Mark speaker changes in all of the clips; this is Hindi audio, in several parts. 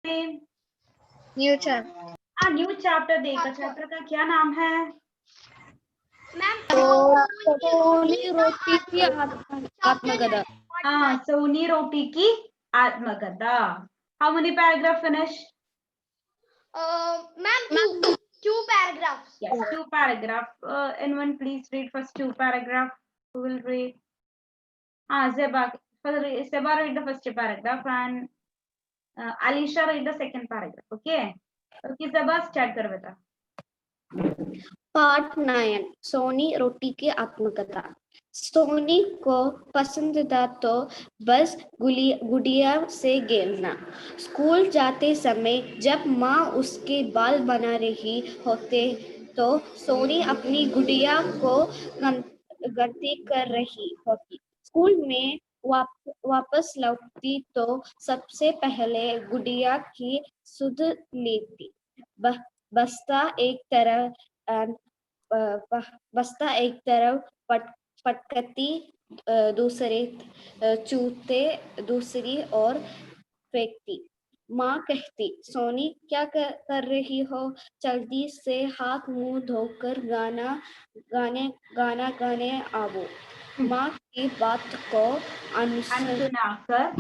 Speaker 1: में?
Speaker 2: New chapter.
Speaker 1: न्यू चैप्टर देखा। चैप्टर का क्या नाम है?
Speaker 2: मैम सोनी रोटी की आत्मकथा।
Speaker 1: हाँ, सोनी रोटी की आत्मकथा। How many paragraph finish?
Speaker 2: Ma'am, two paragraphs.
Speaker 1: Yes, two paragraph. Anyone please read first two paragraph. Who will read? Zeba. Zeba read the first paragraph and Alisha read the second paragraph. Okay. Okay, Zeba start कर बेटा.
Speaker 2: पार्ट 9 सोनी रोटी की आत्मकथा। सोनी को पसंद था तो बस गुड़िया से खेलना। स्कूल जाते समय जब माँ उसके बाल बना रही होते तो सोनी अपनी गुड़िया को गलती कर रही होती। स्कूल में वापस लौटती तो सबसे पहले गुड़िया की सुध लेती। बस्ता एक तरफ पटकती, दूसरे चूते दूसरी और फेंकती। माँ कहती, सोनी क्या कर रही हो? जल्दी से हाथ मुंह धोकर गाना गाने आओ। माँ की बात को
Speaker 1: सुनाकर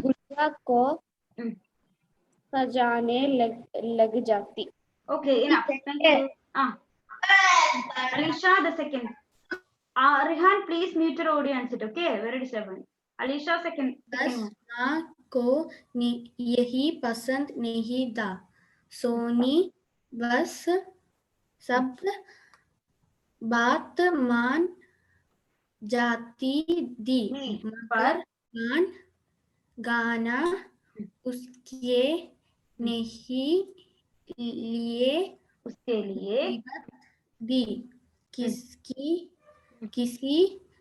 Speaker 2: गुड़िया को सजाने लग जाती।
Speaker 1: Okay, enough. Thank you. Alisha, the second. Rehan, please mute your audio and sit. Okay, very disturbing. Alisha, second one.
Speaker 3: माँ को यही पसंद नहीं था। सोनी बस सब बात मान जाती थी, मगर गाना उसके लिए दी। किसी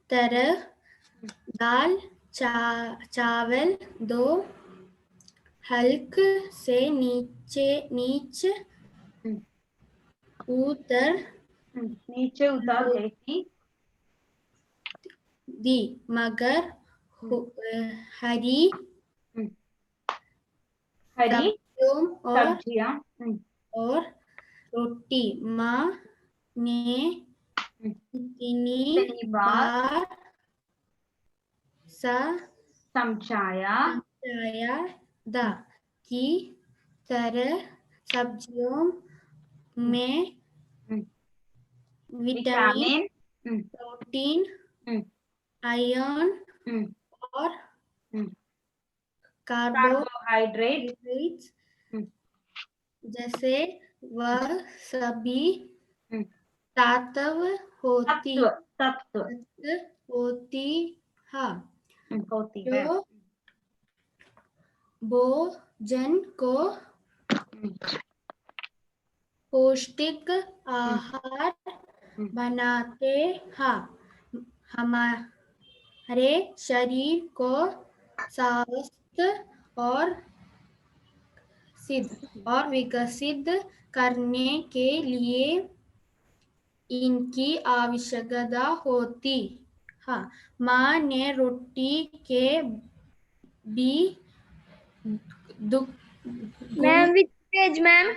Speaker 3: तरह दाल चावल दो हल्क से नीचे उतार
Speaker 1: देती
Speaker 3: दी, मगर हरी
Speaker 1: सब्जियां
Speaker 3: और रोटी माँ ने इतनी बार
Speaker 1: समझाया
Speaker 3: था कि तरह सब्जियों में विटामिन, प्रोटीन, आयरन और कार्बोहाइड्रेट जैसे वह सभी तत्व होती है जो भोजन को पौष्टिक आहार बनाते हैं। हमारे शरीर को स्वस्थ और विकसित करने के लिए इनकी आवश्यकता होती है। माँ ने रोटी के भी
Speaker 2: ma'am which page ma'am?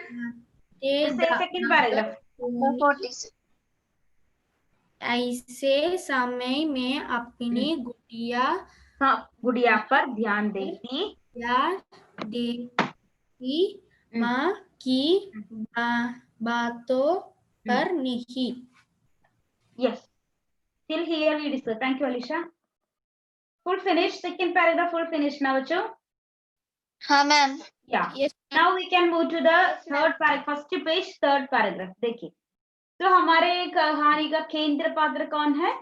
Speaker 1: Second paragraph.
Speaker 3: ऐसे समय में अपनी गुड़िया
Speaker 1: पर ध्यान देती
Speaker 3: माँ की बातों पर नहीं।
Speaker 1: Yes. Till here we discuss. Thank you, Alisha. Full finish. Second paragraph full finish now, Achu.
Speaker 2: हाँ ma'am.
Speaker 1: Yeah.
Speaker 2: Yes.
Speaker 1: Now we can move to the third paragraph. First page, third paragraph. देखिए, तो हमारे कहानी का केंद्र पात्र कौन है?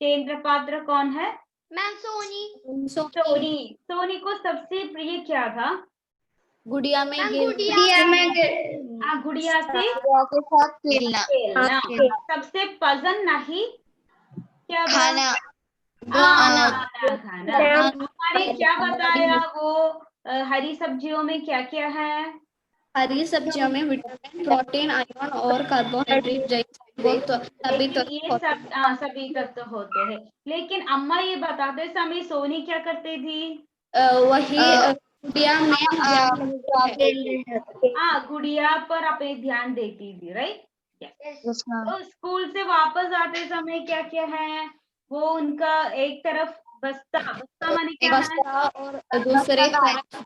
Speaker 1: केंद्र पात्र कौन है?
Speaker 2: मैम सोनी।
Speaker 1: सोनी को सबसे प्रिय क्या था?
Speaker 2: गुड़िया में
Speaker 1: गुड़िया से
Speaker 2: खेलना।
Speaker 1: सबसे पसंद नहीं क्या
Speaker 2: खाना।
Speaker 1: हमारे क्या बताया वो हरी सब्जियों में क्या है?
Speaker 3: हरी सब्जियों में विटामिन, प्रोटीन, आयरन और कार्बोहाइड्रेट जैसे
Speaker 2: वो तो सभी
Speaker 1: लेकिन
Speaker 2: तो
Speaker 1: ये सब सभी तत्व होते हैं। लेकिन अम्मा ये बताते समय सोनी क्या करती थी?
Speaker 2: वही गुड़िया में
Speaker 1: गुड़िया पर अपने ध्यान देती थी, राइट?
Speaker 4: Yes, ma'am.
Speaker 1: तो स्कूल से वापस आते समय क्या क्या है, वो उनका एक तरफ बस्ता माने क्या है?
Speaker 2: बस्ता और दूसरे तरफ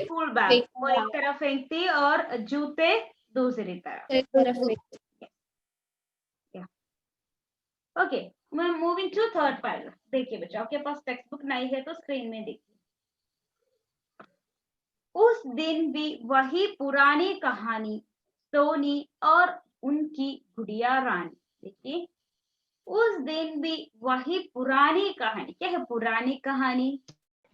Speaker 1: स्कूल बैग वो एक तरफ फेंकती और जूते दूसरी तरफ। Okay, moving to third paragraph. देखिए बच्चों, आपके पास टेक्स्ट बुक नहीं है तो स्क्रीन में देखिए। उस दिन भी वही पुरानी कहानी, सोनी और उनकी गुड़िया रानी। देखिए, उस दिन भी वही पुरानी कहानी। क्या है पुरानी कहानी?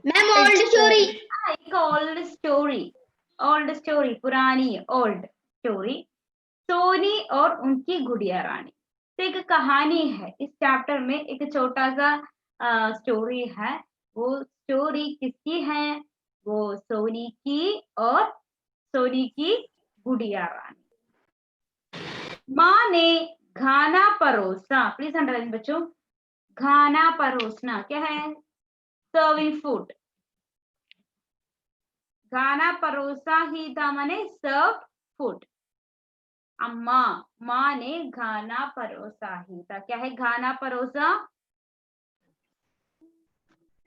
Speaker 4: Ma'am, old story.
Speaker 1: एक ओल्ड स्टोरी, पुरानी ओल्ड स्टोरी, सोनी और उनकी गुड़िया रानी। तो एक कहानी है, इस चैप्टर में एक छोटा सा स्टोरी है। वो स्टोरी किसकी है? वो सोनी की और सोनी की गुड़िया रानी। माँ ने खाना परोसा। प्लीज अंडरलाइन बच्चों, खाना परोसना क्या है? Serving food. खाना परोसा ही था माने सर्व फूड। अम्मा, माँ ने खाना परोसा ही था। क्या है खाना परोसा?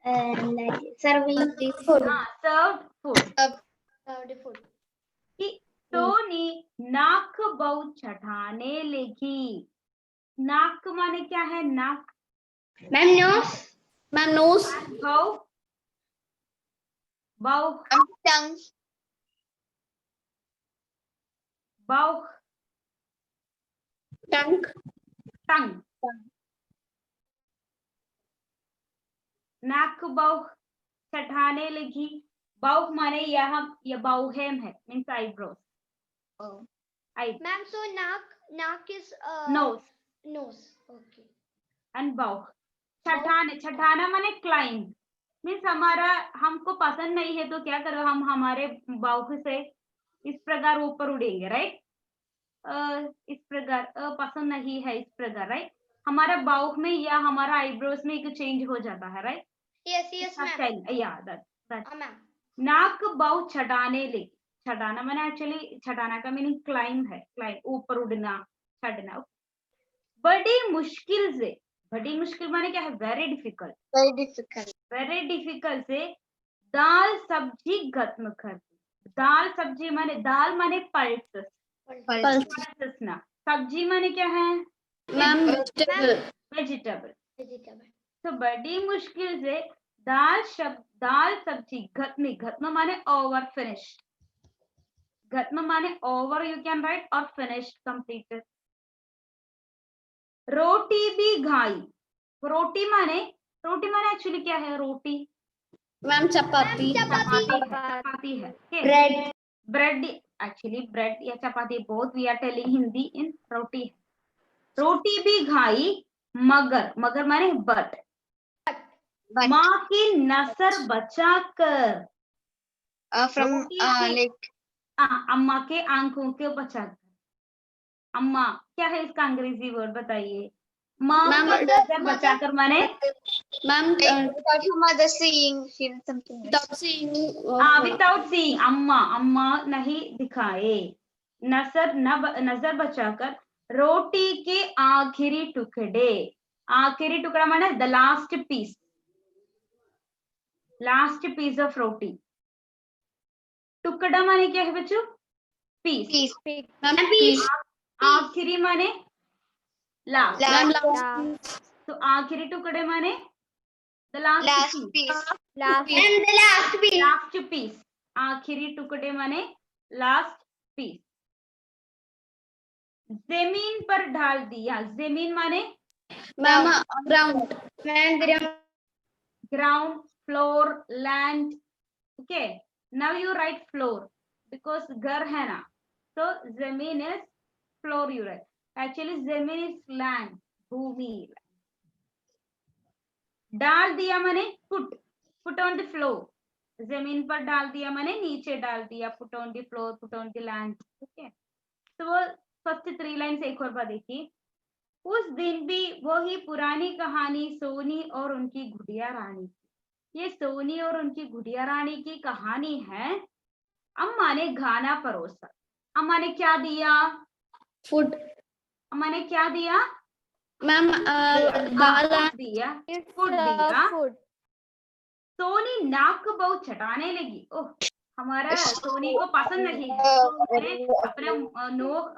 Speaker 4: Serving food.
Speaker 1: Serve food.
Speaker 4: Served food.
Speaker 1: Soni नाक बहुत चढ़ाने लगी। नाक माने क्या है? नाक
Speaker 4: Ma'am, nose.
Speaker 2: मैम नोज
Speaker 1: भाव भाव
Speaker 4: Tongue.
Speaker 1: भाव
Speaker 2: टंग
Speaker 1: टंग। नाक भाव चढ़ाने लगी। भाव माने यहाँ ये बाउहेम है, means eyebrows.
Speaker 4: Oh.
Speaker 1: I
Speaker 4: Ma'am, so knock is
Speaker 1: nose
Speaker 4: nose. Okay.
Speaker 1: And brow. चढ़ाना माने क्लाइंब, मीन्स हमारा हमको पसंद नहीं है तो क्या करो, हम हमारे बाहु से इस प्रकार ऊपर उड़ेंगे, राइट? इस प्रकार पसंद नहीं है, इस प्रकार, राइट? हमारा बाहु में या हमारा आईब्रोज में एक चेंज हो जाता है, राइट?
Speaker 4: Yes, ma'am. Ma'am.
Speaker 1: नाक बाहु चढ़ाने ले। चढ़ाना माने एक्चुअली चढ़ाना का मीनिंग क्लाइंब है, क्लाइंब ऊपर उड़ना, चढ़ना। बड़ी मुश्किल से, बड़ी मुश्किल माने क्या है? Very difficult.
Speaker 4: Very difficult.
Speaker 1: Very difficult से दाल सब्जी खत्म कर दी। दाल सब्जी माने, दाल माने पल्सेस, पल्सेस ना। सब्जी माने क्या है?
Speaker 2: Ma'am vegetable
Speaker 1: vegetable.
Speaker 4: Vegetable.
Speaker 1: तो बड़ी मुश्किल से दाल सब्जी खत्म माने ओवर, फिनिश। खत्म माने ओवर, यू कैन राइट, और फिनिश, कंप्लीटेड। रोटी भी खाई। रोटी माने एक्चुअली क्या है? रोटी
Speaker 2: मैम चपाती
Speaker 1: चपाती है।
Speaker 4: Bread.
Speaker 1: ब्रेड एक्चुअली, ब्रेड या chapati both we are telling Hindi in roti. रोटी भी खाई मगर माने बट। माँ की नजर बचाकर।
Speaker 4: From
Speaker 1: रोटी की-
Speaker 4: like
Speaker 1: अम्मा के आंखों के बचाकर। अम्मा क्या है इसका अंग्रेजी वर्ड बताइए? माँ
Speaker 2: मैम,
Speaker 1: की नजर बचाकर माने
Speaker 2: ma'am
Speaker 4: without her mother seeing him something.
Speaker 2: Without seeing
Speaker 1: without seeing. अम्मा नहीं दिखाए। नजर बचाकर रोटी के आखिरी टुकड़ा माने द लास्ट पीस ऑफ रोटी। टुकड़ा माने क्या है बच्चों? पीस।
Speaker 2: मैम पीस
Speaker 1: आखिरी माने लास्ट।
Speaker 2: मैम
Speaker 1: तो आखिरी टुकड़े माने the last
Speaker 4: piece.
Speaker 1: Piece. Last piece. आखिरी टुकड़े माने लास्ट पीस। जमीन पर डाल दिया। जमीन माने
Speaker 2: ma'am ground
Speaker 1: ground, floor, land. Okay, now you write floor because घर है ना, so जमीन is floor you write. Actually जमीन is land, भूमि। डाल दिया माने put on the floor. जमीन पर डाल दिया माने नीचे डाल दिया, put on the floor, put on the land. Okay, so वो फर्स्ट 3 लाइन्स एक और बार देखिए। उस दिन भी वही पुरानी कहानी सोनी और उनकी गुड़िया रानी की। ये सोनी और उनकी गुड़िया रानी की कहानी है। अम्मा ने खाना परोसा। अम्मा ने क्या दिया?
Speaker 2: फूड।
Speaker 1: अम्मा ने क्या दिया?
Speaker 2: मैम दाल
Speaker 1: फूड दिया। फूड दिया। सोनी नाक को बहुत चटाने लगी। ओह, हमारा सोनी को पसंद नहीं है, तो उन्होंने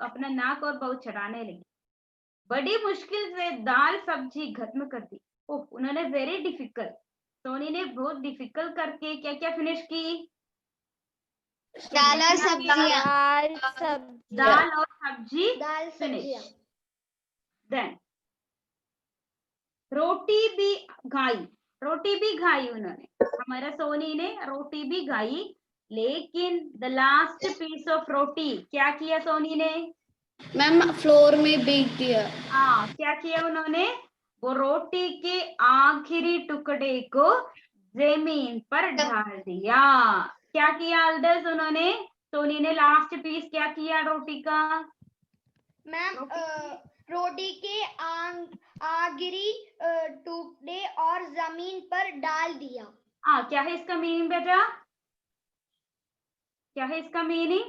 Speaker 1: अपना नाक और बहुत चटाने लगी। बड़ी मुश्किल से दाल सब्जी खत्म कर दी। ओह, उन्होंने वेरी डिफिकल्ट, सोनी ने बहुत डिफिकल्ट करके क्या क्या फिनिश की?
Speaker 4: दाल और सब्जियां।
Speaker 1: दाल और सब्जी फिनिश। देन रोटी भी खाई। रोटी भी खाई उन्होंने, हमारा सोनी ने रोटी भी खाई, लेकिन the last piece of roti क्या किया सोनी ने?
Speaker 2: मैम फ्लोर में बेक दिया।
Speaker 1: हाँ, क्या किया उन्होंने? वो रोटी के आखिरी टुकड़े को जमीन पर डाल दिया। क्या किया एल्डर्स उन्होंने? सोनी ने लास्ट पीस क्या किया रोटी का?
Speaker 5: मैम रोटी के आखिरी टुकड़े और जमीन पर डाल दिया।
Speaker 1: हाँ, क्या है इसका मीनिंग बेटा? क्या है इसका meaning?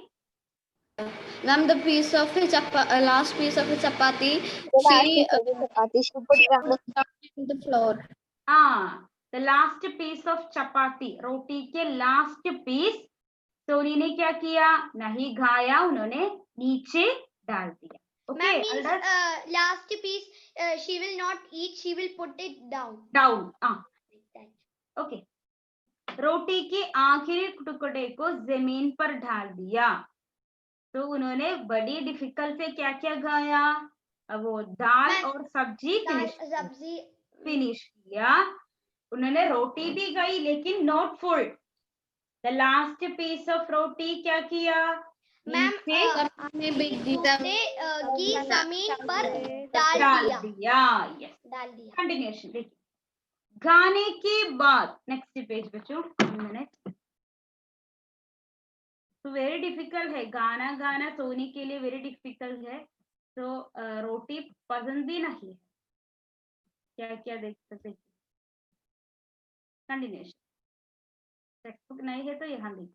Speaker 2: Ma'am, the piece of a last piece of a chapati, she put it on the floor.
Speaker 1: हाँ, द लास्ट पीस ऑफ चपाती, रोटी के लास्ट पीस सोनी ने क्या किया? नहीं खाया, उन्होंने नीचे डाल दिया। Okay,
Speaker 5: last piece she will not eat, she will put it down.
Speaker 1: Okay, रोटी के आखिरी टुकड़े को जमीन पर डाल दिया। तो उन्होंने बड़ी डिफिकल्ट से क्या क्या खाया? वो दाल और सब्जी फिनिश किया। उन्होंने रोटी भी खाई, लेकिन not full. The last piece of roti क्या किया?
Speaker 5: मैम की जमीन पर डाल दिया।
Speaker 1: यस, कंटिन्यूएशन देखिए। गाने के बाद नेक्स्ट पेज बच्चों, तो वेरी डिफिकल्ट है गाना गाना, सोनी के लिए वेरी डिफिकल्ट है। तो रोटी पसंद भी नहीं है। क्या क्या देख सकते? कंटिन्यूएशन, टेक्स्ट बुक नहीं है तो यहाँ देखिए।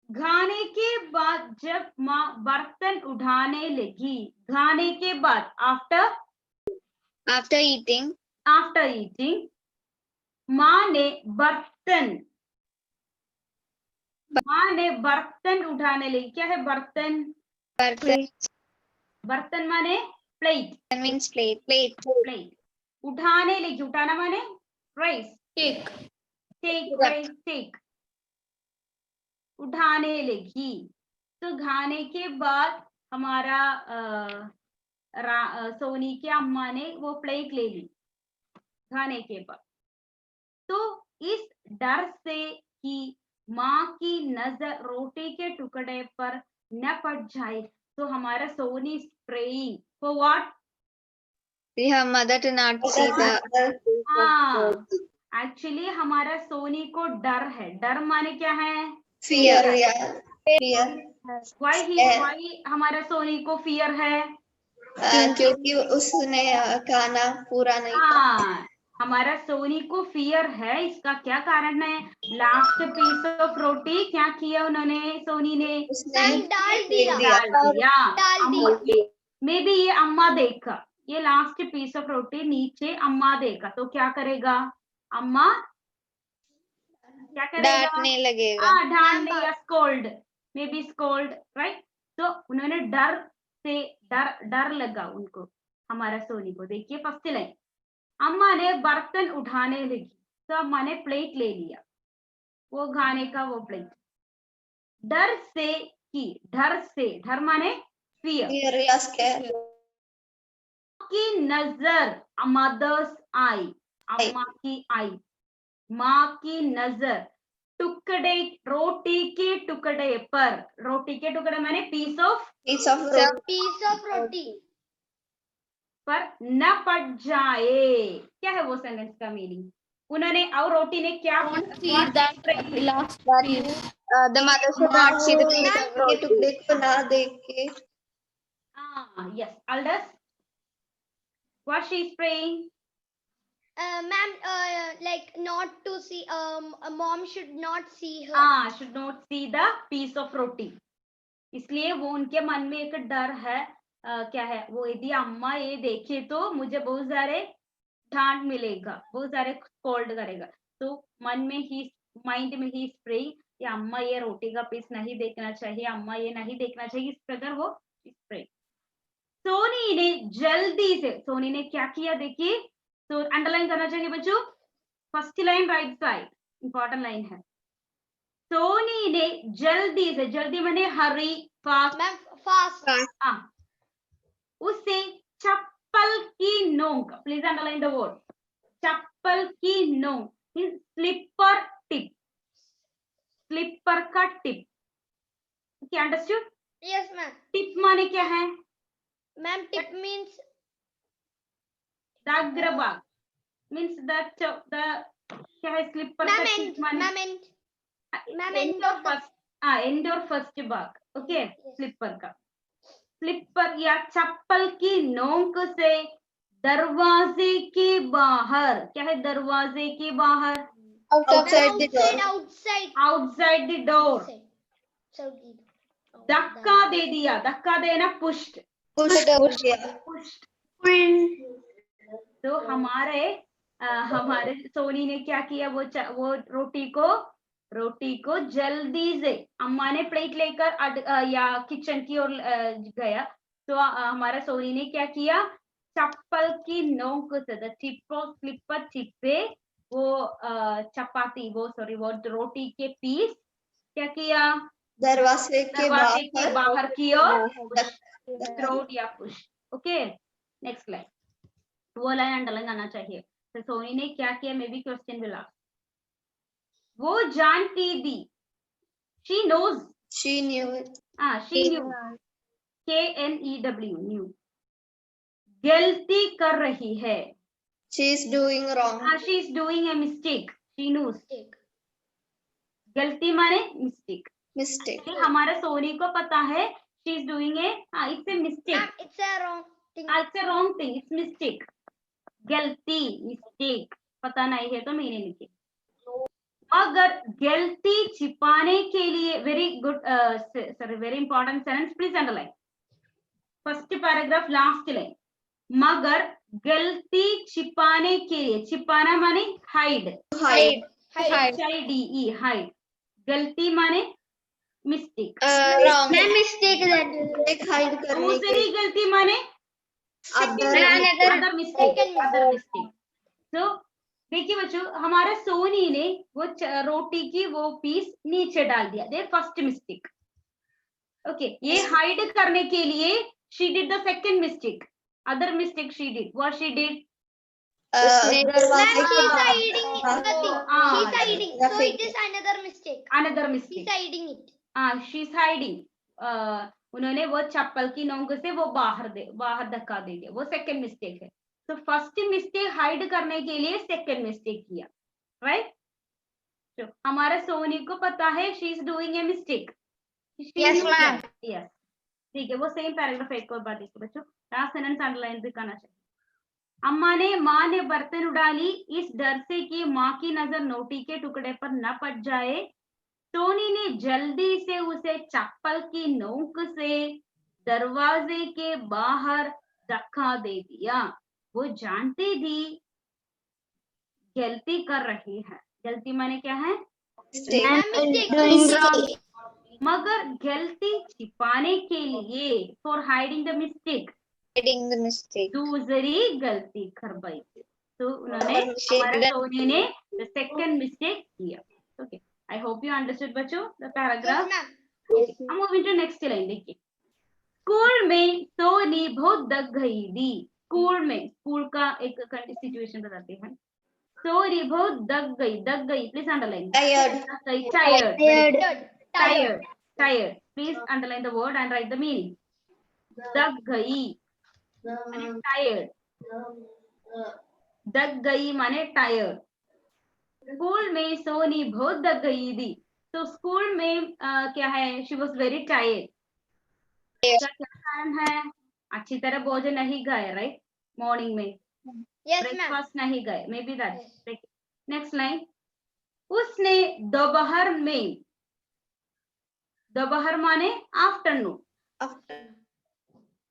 Speaker 1: खाने के बाद जब माँ बर्तन उठाने लगी, खाने के बाद
Speaker 4: After eating,
Speaker 1: माँ ने बर्तन उठाने लगी। क्या है बर्तन? बर्तन माने प्लेट।
Speaker 4: means plate.
Speaker 1: उठाने लगी, उठाना माने राइस, टेक। उठाने लगी। तो खाने के बाद हमारा सोनी की अम्मा ने वो प्लेट ले ली खाने के बाद। तो इस डर से कि माँ की नजर रोटी के टुकड़े पर न पड़ जाए, तो हमारा Soni praying for what?
Speaker 4: Her mother to not see the.
Speaker 1: हाँ, एक्चुअली हमारा सोनी को डर है। डर माने क्या है?
Speaker 4: Fear.
Speaker 1: Why हमारा सोनी को फियर है?
Speaker 4: क्योंकि उसने खाना पूरा नहीं
Speaker 1: हाँ, हमारा सोनी को फियर है। इसका क्या कारण है? लास्ट पीस ऑफ रोटी क्या किया उन्होंने? सोनी ने
Speaker 5: डाल दिया।
Speaker 1: मे बी ये अम्मा देखा, ये लास्ट पीस ऑफ रोटी नीचे अम्मा देखा, तो क्या करेगा? अम्मा क्या करेगा?
Speaker 4: डांटने लगेगा।
Speaker 1: डांटने या scold, may be scold, right? तो उन्होंने डर लगा उनको, हमारा सोनी को। देखिए फर्स्ट लाइन, अम्मा ने बर्तन उठाने लगी, तो अम्मा ने प्लेट ले लिया, वो खाने का वो प्लेट। डर माने फियर। की नजर, मदर्स आई, अम्मा की आई, माँ की नजर रोटी के टुकड़े पर, रोटी के टुकड़े माने पीस ऑफ
Speaker 5: रोटी
Speaker 1: पर न पड़ जाए। क्या है वो सेंटेंस का मीनिंग? उन्होंने और रोटी ने क्या
Speaker 2: See that last piece.
Speaker 4: The mother should not see the piece of roti. टुकड़े को ना देख के.
Speaker 1: Yes, Aldous, what she is praying?
Speaker 5: Ma'am, like not to see. A mom should not see her.
Speaker 1: Should not see the piece of roti. इसलिए वो उनके मन में एक डर है, क्या है वो, यदि अम्मा ये देखे तो मुझे बहुत सारे डांट मिलेगा, बहुत सारे स्कोल्ड करेगा। तो मन में ही, माइंड में ही स्प्रे, या अम्मा ये रोटी का पीस नहीं देखना चाहिए, अम्मा ये नहीं देखना चाहिए, इस प्रकार वो स्प्रे। सोनी ने जल्दी से, सोनी ने क्या किया देखिए, तो अंडरलाइन करना चाहिए बच्चों, first line right side important line है। सोनी ने जल्दी से, जल्दी माने हरी, फास्ट,
Speaker 5: Ma'am, fast.
Speaker 1: उसे चप्पल की नोक, प्लीज अंडरलाइन द वर्ड, चप्पल की नोक, स्लीपर टिप, स्लीपर का टिप। क्या अंडरस्टूड?
Speaker 5: Yes, ma'am.
Speaker 1: टिप माने क्या है?
Speaker 5: Ma'am, tip means
Speaker 1: दाग्रबाग, मीन्स द क्या है स्लीपर का टिप माने? एंड और फर्स्ट, एंड और फर्स्ट भाग, ओके, स्लीपर का। स्लीपर या चप्पल की नोक से दरवाजे के बाहर, क्या है दरवाजे के बाहर?
Speaker 4: Outside the door.
Speaker 1: Outside the door धक्का दे दिया, धक्का देना पुश्ड, पुश्ड। तो हमारे सोनी ने क्या किया, वो रोटी को जल्दी से, अम्मा ने प्लेट लेकर या किचन की ओर गया, तो हमारा सोनी ने क्या किया, चप्पल की नोक से, the tip of slipper tip से वो चपाती, वो रोटी के पीस क्या किया,
Speaker 4: दरवाजे के
Speaker 1: बाहर की ओर थ्रो या पुश। ओके, नेक्स्ट लाइन, वो लाइन अंडरलाइन आना चाहिए। तो सोनी ने क्या किया, may be question will ask, वो जानती थी, she knows,
Speaker 4: she knew
Speaker 1: KNEW, knew, गलती कर रही है,
Speaker 4: she is doing wrong,
Speaker 1: she is doing a mistake, she knows, गलती माने mistake, हमारे सोनी को पता है she is doing a, it's a mistake,
Speaker 5: it's a wrong thing,
Speaker 1: it's a wrong thing, it's mistake, गलती mistake पता नहीं है तो मैंने लिखी। अगर गलती छिपाने के लिए, very good, sorry, very important sentence, please underline first paragraph last line, मगर गलती छिपाने के लिए, छिपाना माने हाइड, HIDE, हाइड, गलती माने मिस्टेक, दूसरी गलती माने अदर मिस्टेक। तो देखिए बच्चों, हमारा सोनी ने वो रोटी की वो पीस नीचे डाल दिया, दे फर्स्ट मिस्टेक। ओके, ये हाइड करने के लिए she did the second mistake, other mistake she did, what she did,
Speaker 5: she's hiding nothing, so it is another mistake, she's hiding it,
Speaker 1: she's hiding, उन्होंने वो चप्पल की नोक से वो बाहर धक्का दे दिया, वो सेकंड मिस्टेक है। तो फर्स्ट मिस्टेक हाइड करने के लिए सेकंड मिस्टेक किया, राइट? तो हमारे सोनी को पता है she is doing a mistake, yes ma'am, yes, ठीक है। वो सेम पैराग्राफ एक और बार देखो बच्चों, लास्ट सेंटेंस अंडरलाइन भी करना चाहिए। माँ ने बर्तन उड़ा ली, इस डर से कि माँ की नजर नोटी के टुकड़े पर न पड़ जाए, सोनी ने जल्दी से उसे चप्पल की नोक से दरवाजे के बाहर धक्का दे दिया। वो जानती थी गलती कर रही है, गलती माने क्या है, मगर गलती छिपाने के लिए, फॉर हाइडिंग द मिस्टेक, दूसरी गलती कर बैठी। तो उन्होंने, हमारे सोनी ने द सेकंड मिस्टेक किया। Okay, I hope you understood बच्चों द पैराग्राफ। हम मूविंग टू नेक्स्ट लाइन। देखिए, स्कूल में सोनी बहुत दग गई थी। स्कूल में, स्कूल का एक सिचुएशन बताते हैं। सोनी बहुत दग गई, please underline, tired, please underline the word and write the meaning. दग गई माने टायर्ड, दग गई माने टायर्ड, स्कूल में सोनी बहुत थक गई थी। तो स्कूल में क्या है, शी वॉज वेरी टायर्ड। क्या क्या कारण है? अच्छी तरह भोजन नहीं खाया, राइट? मॉर्निंग में
Speaker 5: Yes, ma'am.
Speaker 1: ब्रेकफास्ट नहीं खाए, may be that.
Speaker 5: Yes.
Speaker 1: Next line, उसने दोपहर में, दोपहर माने आफ्टरनून,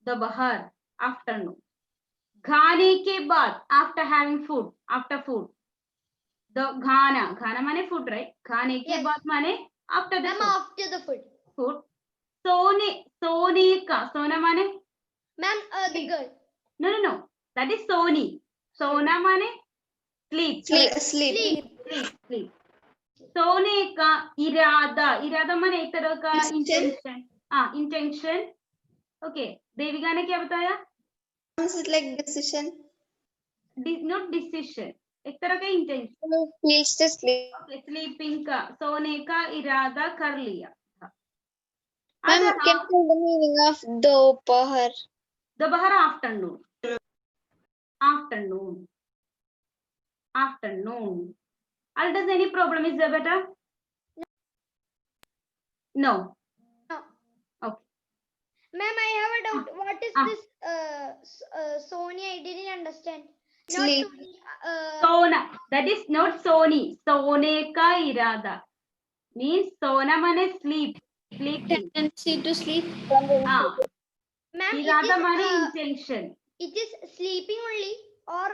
Speaker 1: दोपहर आफ्टरनून, खाने के बाद, after having food, after food, खाना, खाना माने फूड, राइट? खाने के
Speaker 5: Yes.
Speaker 1: बाद माने after the
Speaker 5: Ma'am, after the food.
Speaker 1: Food. सोने, सोने का, सोना माने,
Speaker 5: Ma'am, the girl.
Speaker 1: No no no, that is Soni. सोना माने स्लीप,
Speaker 4: Sleep.
Speaker 1: Sleep, sleep. सोने का इरादा, इरादा माने एक तरह का
Speaker 4: Intention.
Speaker 1: इंटेंशन। हाँ, इंटेंशन। ओके, देविका ने क्या बताया?
Speaker 4: It's like decision.
Speaker 1: Not decision, एक तरह का intention.
Speaker 4: Feels to sleep.
Speaker 1: Okay, sleeping का, सोने का इरादा कर लिया था।
Speaker 4: Ma'am,
Speaker 1: अगर
Speaker 4: can you tell the meaning of dopahar?
Speaker 1: दोपहर, afternoon, afternoon, afternoon. Does any problem is there, beta? No.
Speaker 5: No.
Speaker 1: Okay.
Speaker 5: Ma'am, I have a doubt. What is
Speaker 1: Ah.
Speaker 5: this Sony? I didn't understand.
Speaker 4: Sleep.
Speaker 1: Sona. That is not Sony. Sone ka irada means sona mane sleep. Sleeping.
Speaker 2: Tendency to sleep.
Speaker 1: Ah.
Speaker 5: Ma'am,
Speaker 1: Irada mane intention.
Speaker 5: it is sleeping only, or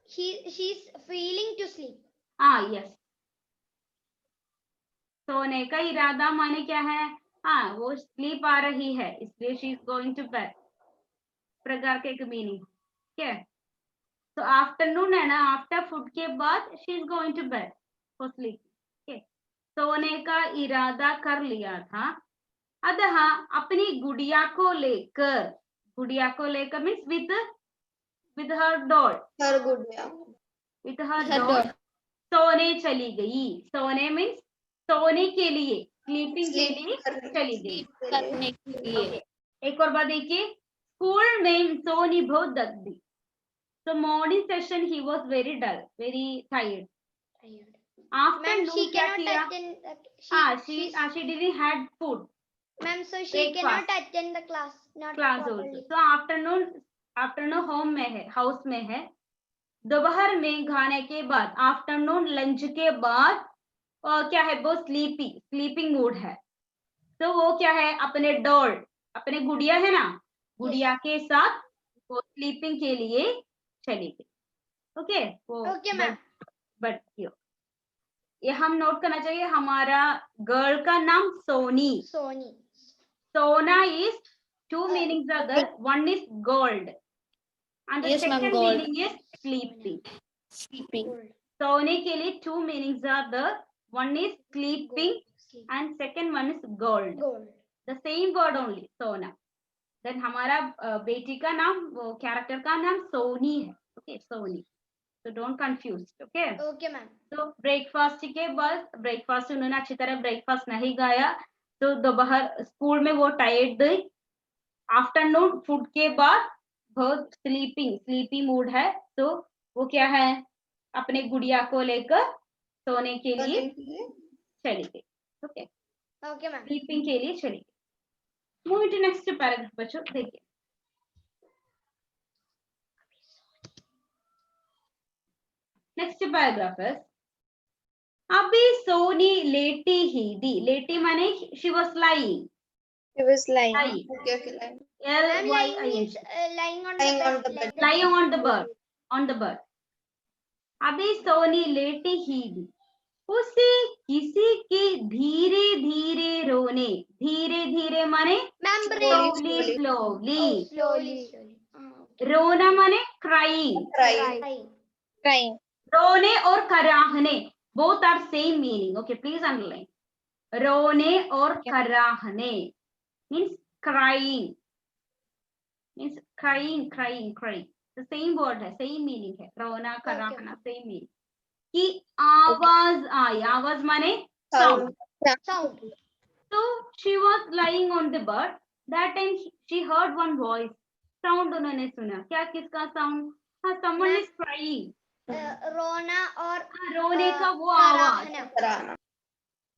Speaker 5: she's feeling to sleep.
Speaker 1: Ah, yes. सोने का इरादा माने क्या है? हाँ, वो स्लीप आ रही है, इसलिए she is going to bed, प्रकार के एक मीनिंग। ठीक है, तो आफ्टरनून है ना, आफ्टर फूड के बाद she is going to bed for sleep. ठीक है, सोने का इरादा कर लिया था। अतः अपनी गुड़िया को लेकर, गुड़िया को लेकर means with her doll,
Speaker 4: Her good, yeah.
Speaker 1: With her
Speaker 2: Her
Speaker 1: doll
Speaker 2: doll.
Speaker 1: सोने चली गई। सोने मीन्स सोने के लिए, स्लीपिंग के
Speaker 4: Sleep.
Speaker 1: लिए चली गई।
Speaker 2: करने के लिए।
Speaker 1: एक और बात देखिए, स्कूल में सोनी बहुत थक गई। So morning session he was very dull, very tired.
Speaker 5: Ma'am,
Speaker 1: Afternoon
Speaker 5: she
Speaker 1: क्या
Speaker 5: cannot
Speaker 1: किया?
Speaker 5: attend.
Speaker 1: She didn't had food,
Speaker 5: Ma'am, so she
Speaker 1: breakfast.
Speaker 5: cannot attend the class. Not
Speaker 1: class
Speaker 5: properly.
Speaker 1: also. So afternoon home में है, house में है। दोपहर में खाने के बाद, आफ्टरनून लंच के बाद क्या है, वो स्लीपिंग मूड है। तो वो क्या है, अपने डॉल, अपने गुड़िया है ना, गुड़िया के साथ वो स्लीपिंग के लिए चली गई। ओके, वो
Speaker 5: Okay, ma'am.
Speaker 1: बट ये हम नोट करना चाहिए, हमारा गर्ल का नाम सोनी।
Speaker 5: Sony.
Speaker 1: सोना is two meanings are there. One is gold and the
Speaker 2: Yes, ma'am,
Speaker 1: second
Speaker 2: gold.
Speaker 1: meaning is sleeping.
Speaker 2: Sleeping.
Speaker 1: सोने के लिए two meanings are there. One is sleeping
Speaker 5: Sleep.
Speaker 1: and second one is gold.
Speaker 5: Gold.
Speaker 1: The same word only, सोना। देन हमारा बेटी का नाम, वो कैरेक्टर का नाम सोनी है। ओके, सोनी, तो don't confuse. Okay,
Speaker 5: Okay, ma'am.
Speaker 1: तो ब्रेकफास्ट के बाद, ब्रेकफास्ट उन्होंने अच्छी तरह ब्रेकफास्ट नहीं खाया, तो दोपहर स्कूल में वो टायर्ड थी। आफ्टरनून फूड के बाद बहुत स्लीपी मूड है, तो वो क्या है, अपने गुड़िया को लेकर सोने के लिए चली गई। Okay,
Speaker 5: Okay, ma'am.
Speaker 1: स्लीपिंग के लिए चली गई। मूव टू नेक्स्ट पैराग्राफ बच्चों, देखिए। नेक्स्ट पैराग्राफ है, अभी सोनी लेटी ही थी। लेटी माने she was lying.
Speaker 4: She was lying.
Speaker 1: Lying.
Speaker 4: Okay, lying.
Speaker 5: Ma'am, lying
Speaker 1: L-Y-I-N-G.
Speaker 5: means lying on
Speaker 4: Lying
Speaker 5: the
Speaker 4: on
Speaker 5: bed.
Speaker 4: the bed.
Speaker 1: Lying on the bed, on the bed. अभी सोनी लेटी ही थी, उसे किसी के धीरे धीरे रोने, धीरे धीरे माने
Speaker 5: Ma'am,
Speaker 1: slowly
Speaker 5: breathe.
Speaker 1: slowly,
Speaker 5: Oh, slowly.
Speaker 1: रोना माने crying,
Speaker 4: Crying.
Speaker 5: Crying.
Speaker 4: Crying.
Speaker 1: रोने और कराहने both are same meaning. Okay, please underline. रोने और कराहने means crying, means crying. The same word है, same meaning है, रोना कराहना same meaning। कि आवाज आई, आवाज माने sound.
Speaker 5: Sound.
Speaker 1: So she was lying on the bed. That time she heard one voice. Sound उन्होंने सुना, क्या, किसका sound? हाँ, someone is crying.
Speaker 5: Rona or
Speaker 1: रोने का वो आवाज,
Speaker 5: Tarahana.
Speaker 4: Tarahana.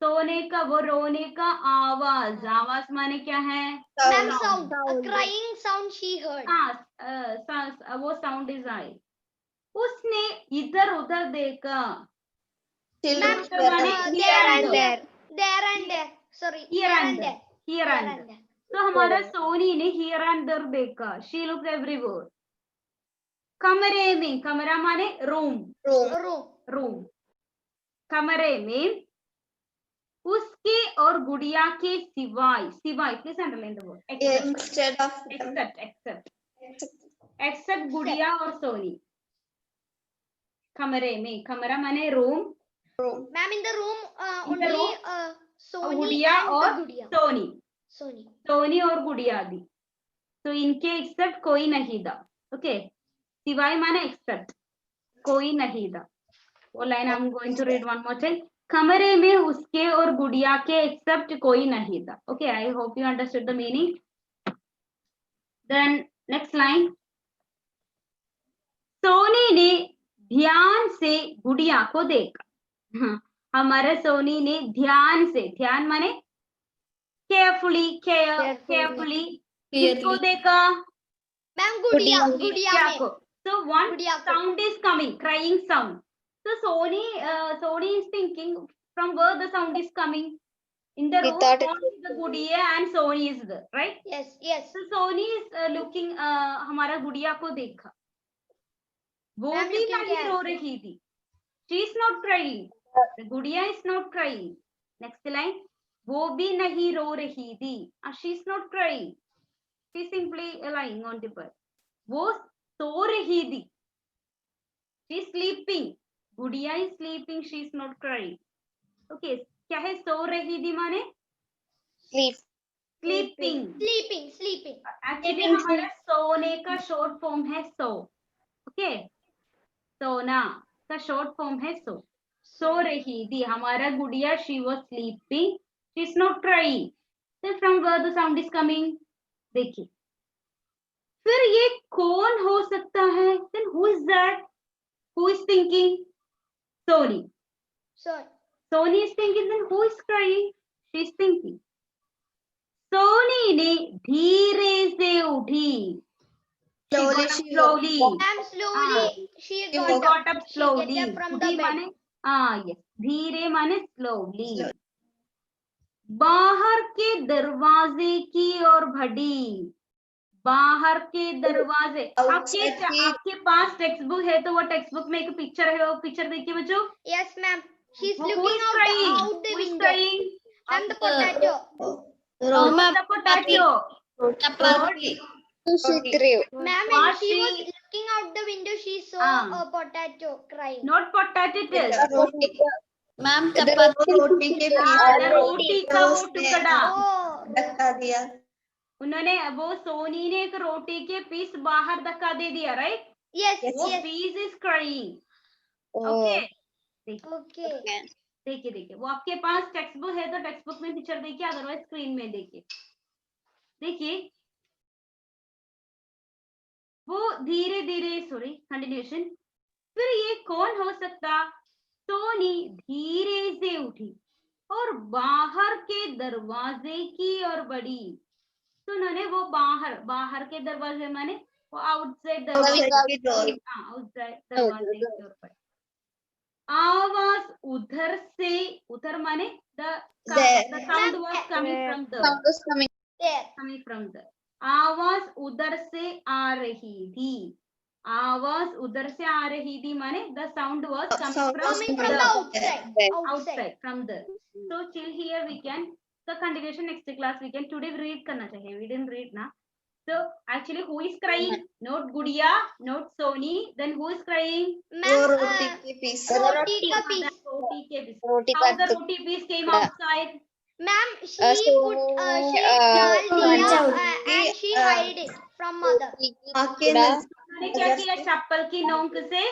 Speaker 1: सोने का वो रोने का आवाज, आवाज माने क्या है?
Speaker 5: Ma'am,
Speaker 4: Sound.
Speaker 5: sound. A crying sound she heard.
Speaker 1: हाँ, वो साउंड इज आई। उसने इधर उधर देखा।
Speaker 4: She
Speaker 5: Ma'am,
Speaker 4: looked
Speaker 1: माने
Speaker 4: around.
Speaker 1: here and there,
Speaker 5: There and there. Sorry.
Speaker 1: here and there, here and there।
Speaker 5: there.
Speaker 1: तो हमारा सोनी ने here and there देखा। She looked everywhere। कमरे में, कमरा माने रूम,
Speaker 4: Room.
Speaker 5: Room.
Speaker 1: रूम, कमरे में उसके और गुड़िया के सिवाय, सिवाय please underline the word,
Speaker 4: Instead of
Speaker 1: except Gudiya और सोनी। कमरे में, कमरा माने room,
Speaker 4: room.
Speaker 5: Ma'am, in the room,
Speaker 1: In the
Speaker 5: only
Speaker 1: room,
Speaker 5: Sony
Speaker 1: गुड़िया
Speaker 5: and
Speaker 1: और
Speaker 5: the Gudiya.
Speaker 1: Soni,
Speaker 5: Sony.
Speaker 1: Soni और गुड़िया दी। तो इनके एक्सेप्ट कोई नहीं था। ओके, सिवाय माने एक्सेप्ट, कोई नहीं था। वो line I am going to read one more time. कमरे में उसके और गुड़िया के एक्सेप्ट कोई नहीं था। Okay, I hope you understood the meaning. Then next line, Soni ने ध्यान से गुड़िया को देखा। हमारे सोनी ने ध्यान से, ध्यान माने केयरफुली, केयरफुली किसको देखा?
Speaker 5: Ma'am, Gudiya. Gudiya
Speaker 1: गुड़िया
Speaker 5: में.
Speaker 1: को। So one
Speaker 5: गुड़िया को.
Speaker 1: sound is coming, crying sound. So Sony is thinking from where the sound is coming. In the
Speaker 4: He
Speaker 1: room,
Speaker 4: thought it
Speaker 1: only the Gudiya and Sony is there, right?
Speaker 5: Yes, yes.
Speaker 1: So Sony is looking, हमारा गुड़िया को देखा। वो
Speaker 5: Ma'am,
Speaker 1: भी
Speaker 5: looking
Speaker 1: नहीं रो
Speaker 5: careful.
Speaker 1: रही थी। She is not crying. The गुड़िया is not crying. Next line, वो भी नहीं रो रही थी। She is not crying. She is simply lying on the bed. वो सो रही थी। She is sleeping. गुड़िया is sleeping. She is not crying. Okay, क्या है सो रही थी माने?
Speaker 4: Sleep.
Speaker 1: Sleeping.
Speaker 5: Sleeping.
Speaker 1: Actually हमारा सोने का short form है सो। Okay, सोना का short form है सो। सो रही थी हमारा गुड़िया, she was sleeping. She is not crying. Then from where the sound is coming? देखिए, फिर ये कौन हो सकता है? Then who is that? Who is thinking? Sony.
Speaker 5: So,
Speaker 1: Sony is thinking. Then who is crying? She is thinking. Soni ने धीरे से उठी। She
Speaker 4: Slowly
Speaker 1: got up
Speaker 4: she
Speaker 1: slowly.
Speaker 5: ma'am, slowly she
Speaker 1: She
Speaker 5: got
Speaker 1: got
Speaker 5: up.
Speaker 1: up slowly.
Speaker 5: She get up from the
Speaker 1: उठी
Speaker 5: bed.
Speaker 1: माने yes. धीरे माने slowly.
Speaker 4: Slowly.
Speaker 1: बाहर के दरवाजे की ओर बढ़ी। बाहर के दरवाजे,
Speaker 4: Outside the-
Speaker 1: आपके पास टेक्स्ट बुक है तो वो टेक्स्ट बुक में एक पिक्चर है, वो पिक्चर देखिए बच्चों।
Speaker 5: Yes, ma'am. She's
Speaker 1: Who
Speaker 5: looking
Speaker 1: is
Speaker 5: out
Speaker 1: crying?
Speaker 5: the
Speaker 1: Who is
Speaker 5: window.
Speaker 1: crying?
Speaker 5: Ma'am, the potato.
Speaker 1: What's the potato?
Speaker 2: Chapati.
Speaker 4: She threw.
Speaker 5: Ma'am,
Speaker 1: What
Speaker 5: when she was
Speaker 1: she-
Speaker 5: looking out the window, she saw
Speaker 1: Ah.
Speaker 5: a potato crying.
Speaker 1: Not potato it is.
Speaker 4: Roti.
Speaker 2: Ma'am,
Speaker 4: इधर
Speaker 2: chapati.
Speaker 4: वो रोटी के
Speaker 1: रोटी का वो टुकड़ा।
Speaker 5: Oh,
Speaker 4: धक्का दिया।
Speaker 1: उन्होंने वो सोनी ने एक रोटी के पीस बाहर धक्का दे दिया, राइट?
Speaker 5: yes,
Speaker 1: वो
Speaker 5: yes.
Speaker 1: Piece is crying.
Speaker 4: Oh.
Speaker 1: Okay,
Speaker 5: Okay.
Speaker 4: Okay.
Speaker 1: देखिए वो आपके पास टेक्स्ट बुक है तो टेक्स्ट बुक में पिक्चर देखिए, अदरवाइज स्क्रीन में देखिए वो धीरे धीरे, सॉरी कंटिन्यूएशन। फिर ये कौन हो सकता? सोनी धीरे से उठी और बाहर के दरवाजे की ओर बढ़ी। तो उन्होंने वो बाहर के दरवाजे माने वो outside
Speaker 4: Outside the door.
Speaker 1: Outside दरवाजे की ओर बढ़ी। आवाज उधर माने
Speaker 4: There.
Speaker 1: the sound was coming from the
Speaker 4: Sound was coming.
Speaker 5: There.
Speaker 1: आवाज उधर से आ रही थी। आवाज उधर से आ रही थी माने the sound was
Speaker 4: Sound was
Speaker 5: Coming from the outside.
Speaker 1: outside from there. So till here we can, the continuation next class we can, today read करना चाहिए, we didn't read ना। So actually who is crying? Not Gudiya, not Sony. Then who is crying?
Speaker 4: वो
Speaker 5: Ma'am,
Speaker 4: रोटी के piece.
Speaker 5: roti ka piece.
Speaker 1: Roti ke piece.
Speaker 4: Roti
Speaker 1: How
Speaker 4: का
Speaker 1: the roti piece came outside?
Speaker 5: Ma'am, she
Speaker 4: so,
Speaker 5: put, she
Speaker 4: uh,
Speaker 5: dal diya
Speaker 4: uh,
Speaker 5: and she hide it from mother.
Speaker 4: आके
Speaker 1: उन्होंने क्या किया? चप्पल की नोक से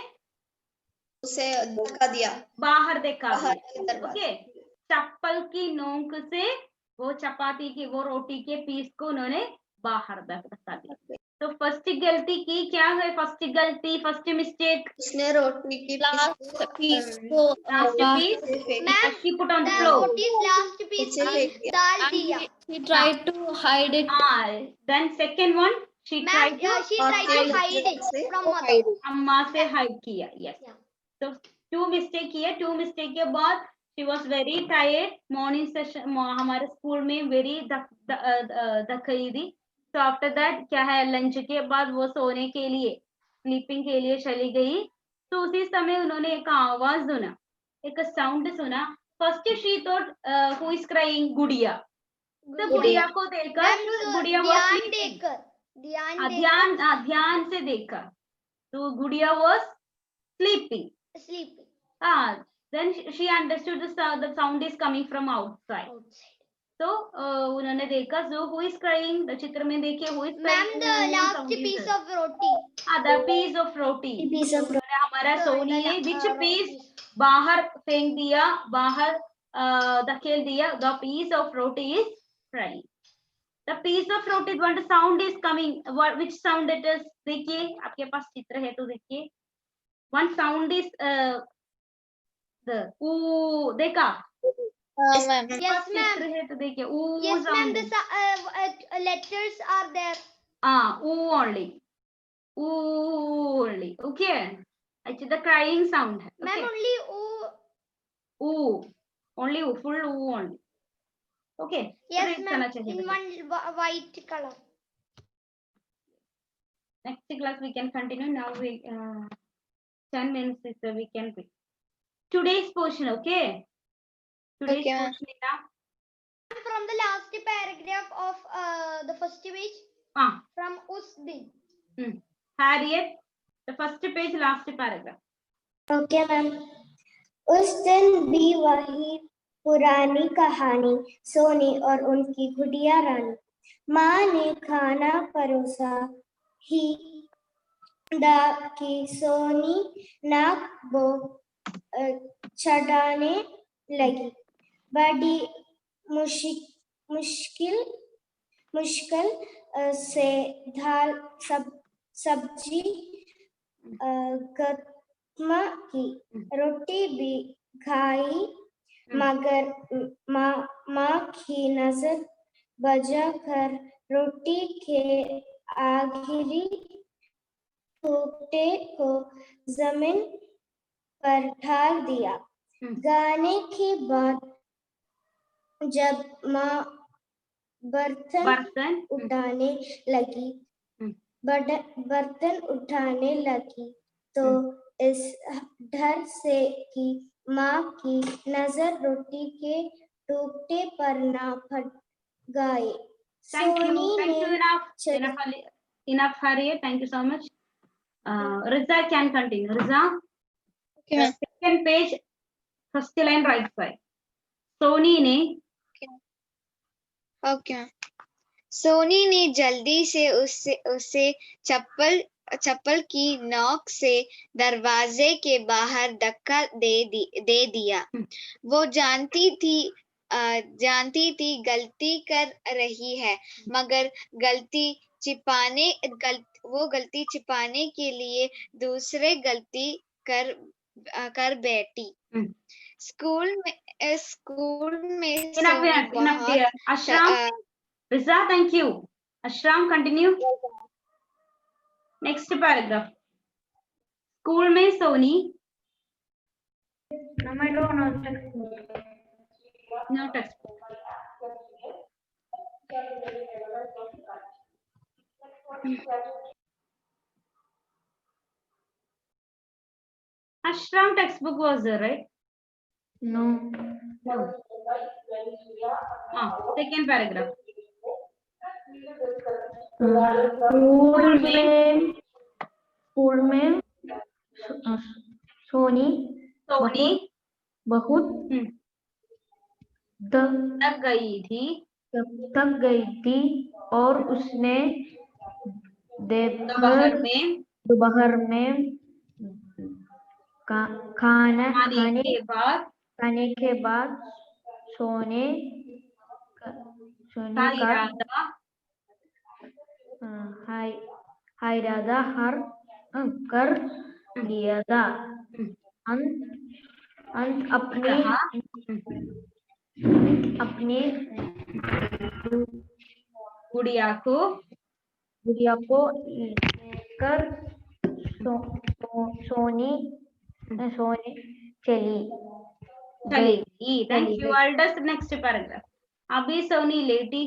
Speaker 4: उसे धक्का दिया।
Speaker 1: बाहर देखा।
Speaker 4: बाहर के दरवाजे।
Speaker 1: ओके, चप्पल की नोक से वो चपाती की वो रोटी के पीस को उन्होंने बाहर धक्का दिया। तो फर्स्ट गलती की क्या है? फर्स्ट गलती, फर्स्ट मिस्टेक,
Speaker 4: उसने रोटी की
Speaker 2: Last piece को
Speaker 1: last piece,
Speaker 5: Ma'am,
Speaker 1: she put on the
Speaker 5: the
Speaker 1: floor.
Speaker 5: roti's last piece
Speaker 4: नीचे फेंक
Speaker 5: is
Speaker 4: दिया।
Speaker 5: dal diya.
Speaker 2: she tried to hide it.
Speaker 1: Then second one, she
Speaker 5: Ma'am,
Speaker 1: tried to
Speaker 5: she tried to hide it from mother.
Speaker 1: अम्मा से हाइड किया. Yes.
Speaker 5: Yeah.
Speaker 1: तो टू मिस्टेक किया. टू मिस्टेक के बाद she was very tired. Morning session हमारे स्कूल में वेरी थकी थी. तो आफ्टर दैट क्या है, लंच के बाद वो सोने के लिए, स्लीपिंग के लिए चली गई. तो उसी समय उन्होंने एक आवाज सुना, एक साउंड सुना. First she thought who is crying, गुड़िया. तो गुड़िया को देखकर
Speaker 5: Ma'am,
Speaker 1: गुड़िया
Speaker 5: ध्यान
Speaker 1: was
Speaker 5: देकर, ध्यान
Speaker 1: ध्यान ध्यान से देखा. तो गुड़िया was sleeping.
Speaker 5: sleeping
Speaker 1: Then she understood the sound is coming from outside.
Speaker 5: outside.
Speaker 1: तो उन्होंने देखा जो who is crying, the चित्र में देखिए who is
Speaker 5: Ma'am,
Speaker 1: crying.
Speaker 5: the last piece of roti.
Speaker 1: the piece of roti. उन्होंने हमारा सोनी ने which piece बाहर फेंक दिया, बाहर धकेल दिया. The piece of roti is crying. The piece of roti, what sound is coming? Which sound it is? देखिए आपके पास चित्र है तो देखिए. One sound is the देखा?
Speaker 4: Ma'am
Speaker 5: Yes, ma'am.
Speaker 1: चित्र है तो देखिए
Speaker 5: Yes, ma'am.
Speaker 1: sound.
Speaker 5: The letters are there.
Speaker 1: only. Only. Okay. It's the crying sound.
Speaker 5: Ma'am,
Speaker 1: Okay.
Speaker 5: only oo.
Speaker 1: Only full only. Okay.
Speaker 5: Yes,
Speaker 1: Read
Speaker 5: ma'am.
Speaker 1: करना चाहिए
Speaker 5: In
Speaker 1: बच्चे.
Speaker 5: one white color.
Speaker 1: Next class we can continue. Now we 10 minutes is we can pick. Today's portion, okay? Today's
Speaker 4: Okay, ma'am.
Speaker 1: portion is
Speaker 5: From the last paragraph of the first page. From us din.
Speaker 1: Harriet, the first page, last paragraph.
Speaker 6: Okay ma'am. उस दिन भी वही पुरानी कहानी, सोनी और उनकी गुड़िया रानी. माँ ने खाना परोसा ही कि सोनी नाक बो चढ़ाने लगी. बड़ी मुश्किल से दाल सब्जी गत्मा की. रोटी भी खाई मगर माँ की नजर बजा कर रोटी के आखिरी टुकड़े को जमीन पर डाल दिया. गाने के बाद जब माँ बर्तन उठाने लगी तो इस डर से कि माँ की नजर रोटी के टुकड़े पर ना फट गए.
Speaker 1: Thank you.
Speaker 6: Soni
Speaker 1: Thank you.
Speaker 6: ने
Speaker 1: Enough, Harriet. Thank you so much. Riza can continue. Riza,
Speaker 4: Okay, ma'am.
Speaker 1: second page, first line right side. Soni ने
Speaker 4: ओके मैम. सोनी ने जल्दी से उसे चप्पल की नोक से दरवाजे के बाहर धक्का दे दिया. वो जानती थी गलती कर रही है, मगर गलती छिपाने के लिए दूसरे गलती कर बैठी. स्कूल में
Speaker 1: enough dear. Ashram, Riza, thank you. Ashram, continue. Next paragraph. School में Soni. No textbook. Ashram textbook was there, right?
Speaker 3: No.
Speaker 1: Second paragraph.
Speaker 3: School में सोनी बहुत
Speaker 1: थक गई थी
Speaker 3: और उसने
Speaker 1: दोपहर में
Speaker 3: खाने के बाद सोने का इरादा हर कर लिया था। अंत अपने
Speaker 1: गुड़िया को
Speaker 3: लेकर सोनी चली
Speaker 1: चली। Thank you. I'll just next paragraph. अभी सोनी लेटी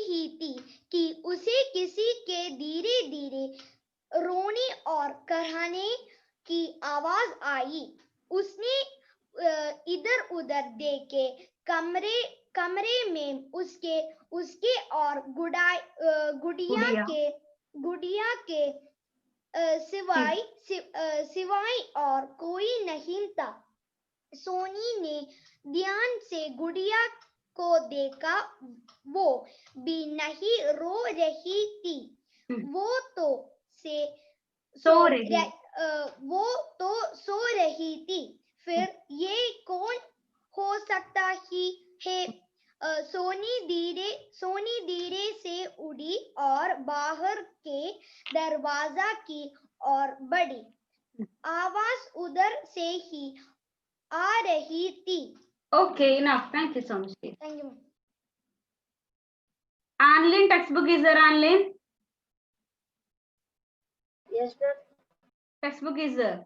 Speaker 1: ही थी
Speaker 5: कि उसे किसी के धीरे धीरे रोने और कराहने की आवाज आई। उसने इधर उधर देखे। कमरे में उसके और गुड़िया के सिवाय और कोई नहीं था। सोनी ने ध्यान से गुड़िया को देखा। वो भी नहीं रो रही थी। वो तो सो रही थी। फिर ये कौन हो सकता है? सोनी धीरे से उड़ी और बाहर के दरवाजा की ओर बढ़ी। आवाज उधर से ही आ रही थी।
Speaker 1: Okay, enough. Thank you so much.
Speaker 5: Thank you.
Speaker 1: Anlin, textbook is there, Anlin?
Speaker 6: Yes, ma'am.
Speaker 1: Textbook is there.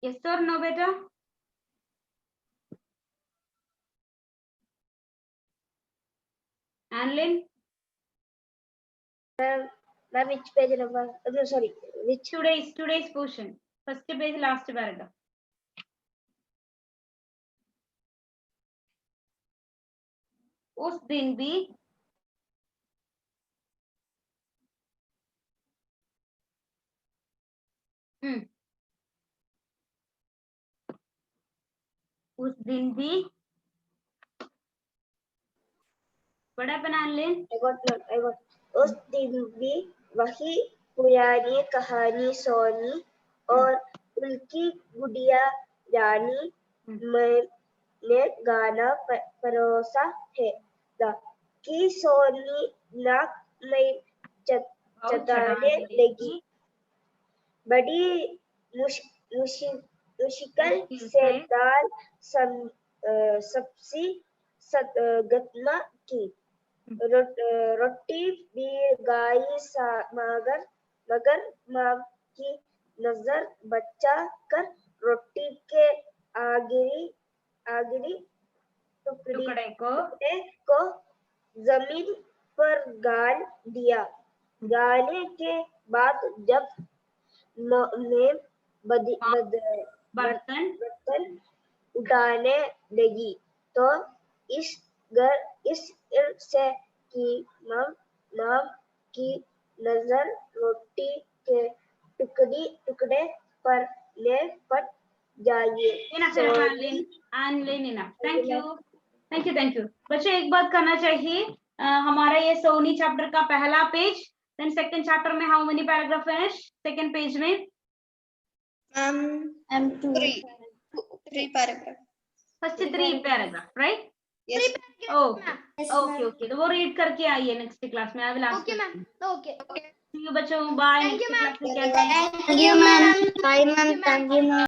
Speaker 1: Yes or no, beta? Anlin?
Speaker 6: Ma'am, which page number? No, sorry, which?
Speaker 1: Today's portion. First page, last paragraph. उस दिन भी बड़ा बना ले।
Speaker 6: I got. उस दिन भी वही पुरानी कहानी सोनी और उनकी गुड़िया रानी ने गाना परोसा है कि सोनी नाक में चटाने लगी। बड़ी मुश्किल से दाल सब्जी गत्मा की रोटी भी गाई मगर माँ की नजर बचा कर रोटी के आखिरी टुकड़े को जमीन पर गाल दिया। गाने के बाद जब मैं बर्तन उठाने लगी तो इस से कि माँ की नजर रोटी के टुकड़े पर ले पड़ जाइए।
Speaker 1: Thank you. बच्चे एक बात करना चाहिए, हमारा ये सोनी चैप्टर का पहला पेज, देन सेकंड चैप्टर में how many paragraph finish second page में?
Speaker 4: 3 paragraph.
Speaker 1: First 3 paragraph, right?
Speaker 4: Yes.
Speaker 1: Okay तो वो रीड करके आइए नेक्स्ट क्लास में। I will ask.
Speaker 5: Okay, ma'am. Okay.
Speaker 1: See you बच्चों, bye.
Speaker 5: Thank you, ma'am.
Speaker 6: Thank you, ma'am. Bye, ma'am. Thank you, ma'am.